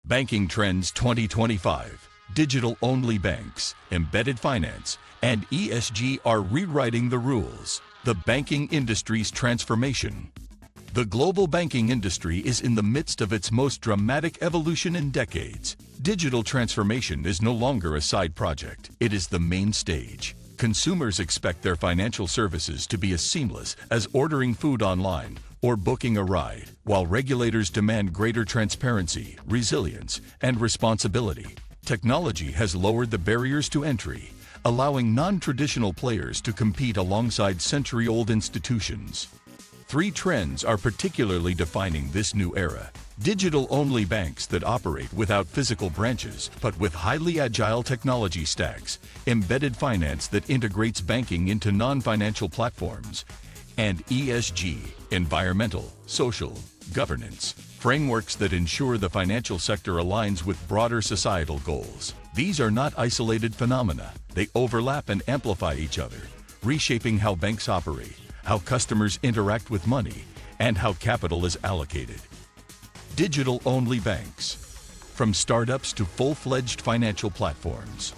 Banking Trends 2025, digital-only banks, embedded finance, and ESG are rewriting the rules. The banking industry's transformation. The global banking industry is in the midst of its most dramatic evolution in decades. Digital transformation is no longer a side project. It is the main stage. Consumers expect their financial services to be as seamless as ordering food online or booking a ride, while regulators demand greater transparency, resilience, and responsibility. Technology has lowered the barriers to entry, allowing non-traditional players to compete alongside century-old institutions. Three trends are particularly defining this new era. Digital-only banks that operate without physical branches, but with highly agile technology stacks, embedded finance that integrates banking into non-financial platforms, and ESG, environmental, social, governance, frameworks that ensure the financial sector aligns with broader societal goals. These are not isolated phenomena. They overlap and amplify each other, reshaping how banks operate, how customers interact with money, and how capital is allocated. Digital-only banks, from startups to full-fledged financial platforms.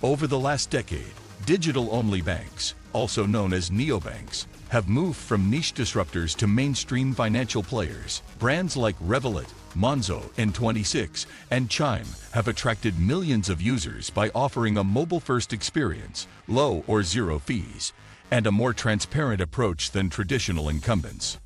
Over the last decade, digital-only banks, also known as neobanks, have moved from niche disruptors to mainstream financial players. Brands like Revolut, Monzo, N26, and Chime have attracted millions of users by offering a mobile-first experience, low or zero fees, and a more transparent approach than traditional incumbents.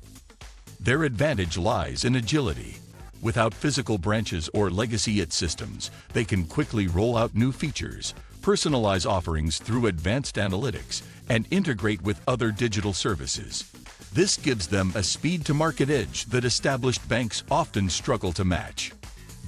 Their advantage lies in agility. Without physical branches or legacy IT systems, they can quickly roll out new features, personalize offerings through advanced analytics, and integrate with other digital services. This gives them a speed-to-market edge that established banks often struggle to match.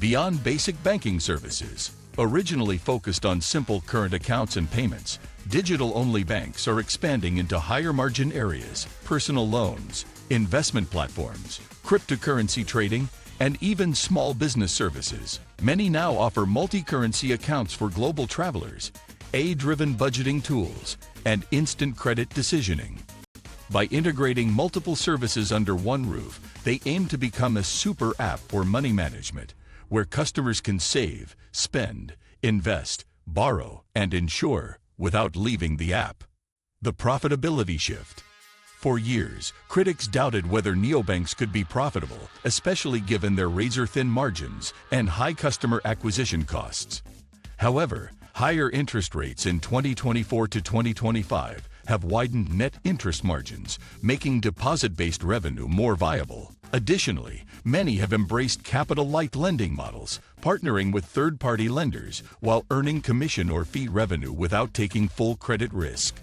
Beyond basic banking services, originally focused on simple current accounts and payments, digital-only banks are expanding into higher-margin areas, personal loans, investment platforms, cryptocurrency trading, and even small business services. Many now offer multi-currency accounts for global travelers, AI-driven budgeting tools, and instant credit decisioning. By integrating multiple services under one roof, they aim to become a super app for money management, where customers can save, spend, invest, borrow, and insure without leaving the app. The profitability shift. For years, critics doubted whether neobanks could be profitable, especially given their razor-thin margins and high customer acquisition costs. However, higher interest rates in 2024 to 2025 have widened net interest margins, making deposit-based revenue more viable. Additionally, many have embraced capital-light lending models, partnering with third-party lenders while earning commission or fee revenue without taking full credit risk.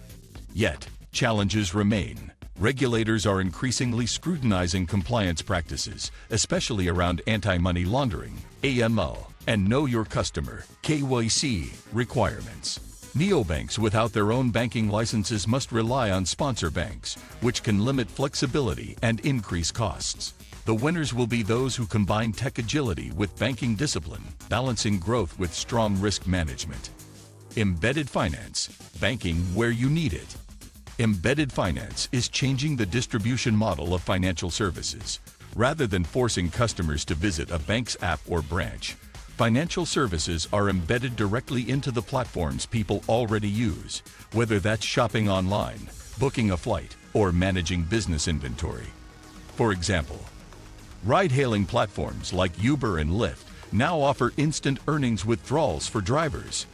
Yet, challenges remain. Regulators are increasingly scrutinizing compliance practices, especially around anti-money laundering, AML, and Know Your Customer (KYC) requirements. Neobanks without their own banking licenses must rely on sponsor banks, which can limit flexibility and increase costs. The winners will be those who combine tech agility with banking discipline, balancing growth with strong risk management. Embedded finance, banking where you need it. Embedded finance is changing the distribution model of financial services. Rather than forcing customers to visit a bank's app or branch, financial services are embedded directly into the platforms people already use, whether that's shopping online, booking a flight, or managing business inventory. For example, ride-hailing platforms like Uber and Lyft now offer instant earnings withdrawals for drivers.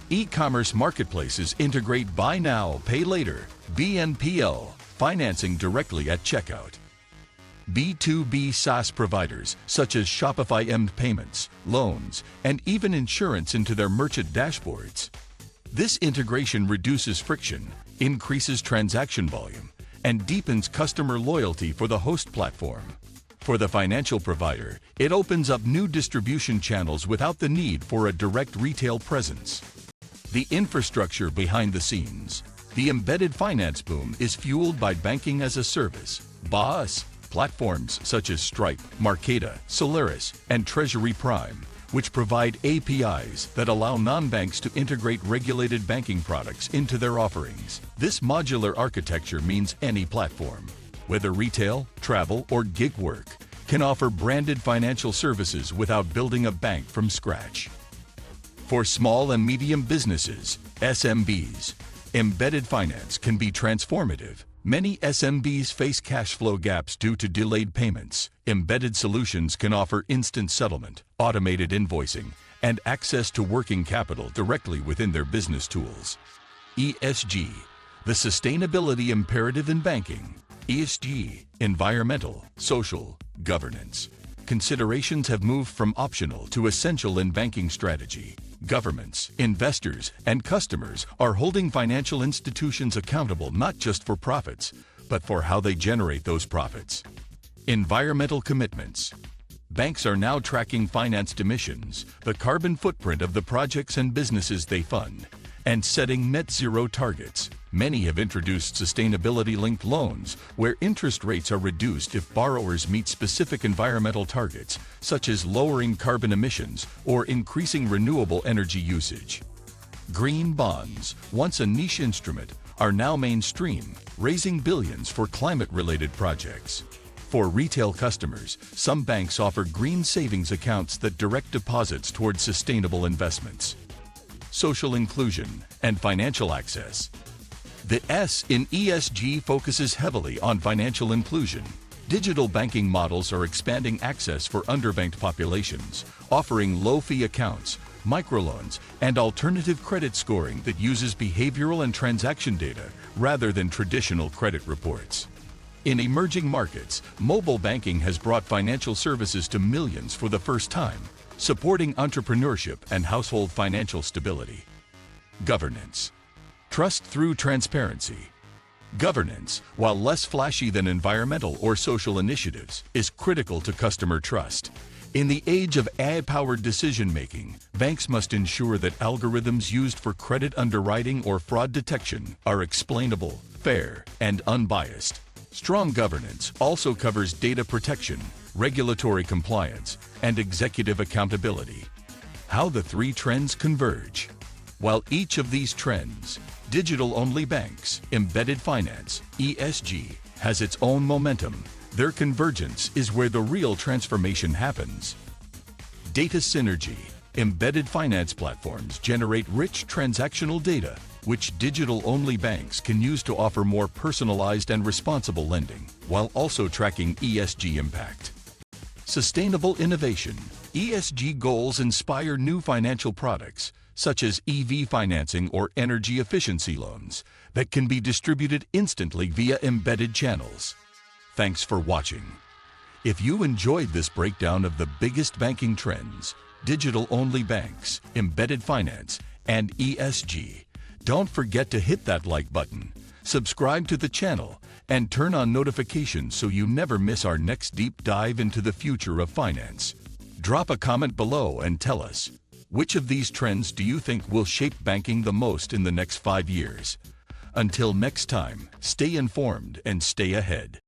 E-commerce marketplaces integrate Buy Now, Pay Later (BNPL) financing directly at checkout. B2B SaaS providers such as Shopify embedded payments, loans, and even insurance into their merchant dashboards. This integration reduces friction, increases transaction volume, and deepens customer loyalty for the host platform. For the financial provider, it opens up new distribution channels without the need for a direct retail presence. The infrastructure behind the scenes. The embedded finance boom is fueled by banking as a service, BaaS, platforms such as Stripe, Marqeta, Solaris, and Treasury Prime, which provide APIs that allow non-banks to integrate regulated banking products into their offerings. This modular architecture means any platform, whether retail, travel, or gig work, can offer branded financial services without building a bank from scratch. For small and medium businesses, SMBs, embedded finance can be transformative. Many SMBs face cash flow gaps due to delayed payments. Embedded solutions can offer instant settlement, automated invoicing, and access to working capital directly within their business tools. ESG, the sustainability imperative in banking. ESG, environmental, social, governance. Considerations have moved from optional to essential in banking strategy. Governments, investors, and customers are holding financial institutions accountable not just for profits, but for how they generate those profits. Environmental commitments. Banks are now tracking financed emissions, the carbon footprint of the projects and businesses they fund, and setting net zero targets. Many have introduced sustainability-linked loans, where interest rates are reduced if borrowers meet specific environmental targets, such as lowering carbon emissions or increasing renewable energy usage. Green bonds, once a niche instrument, are now mainstream, raising billions for climate-related projects. For retail customers, some banks offer green savings accounts that direct deposits towards sustainable investments. Social inclusion and financial access. The S in ESG focuses heavily on financial inclusion. Digital banking models are expanding access for underbanked populations, offering low-fee accounts, microloans, and alternative credit scoring that uses behavioral and transaction data rather than traditional credit reports. In emerging markets, mobile banking has brought financial services to millions for the first time, supporting entrepreneurship and household financial stability. Governance. Trust through transparency. Governance, while less flashy than environmental or social initiatives, is critical to customer trust. In the age of AI-powered decision-making, banks must ensure that algorithms used for credit underwriting or fraud detection are explainable, fair, and unbiased. Strong governance also covers data protection, regulatory compliance, and executive accountability. How the three trends converge. While each of these trends, digital-only banks, embedded finance, ESG, has its own momentum, their convergence is where the real transformation happens. Data synergy. Embedded finance platforms generate rich transactional data, which digital-only banks can use to offer more personalized and responsible lending, while also tracking ESG impact. Sustainable innovation. ESG goals inspire new financial products, such as EV financing or energy efficiency loans, that can be distributed instantly via embedded channels. Thanks for watching. If you enjoyed this breakdown of the biggest banking trends, digital-only banks, embedded finance, and ESG, don't forget to hit that like button, subscribe to the channel, and turn on notifications so you never miss our next deep dive into the future of finance. Drop a comment below and tell us, which of these trends do you think will shape banking the most in the next 5 years? Until next time, stay informed and stay ahead.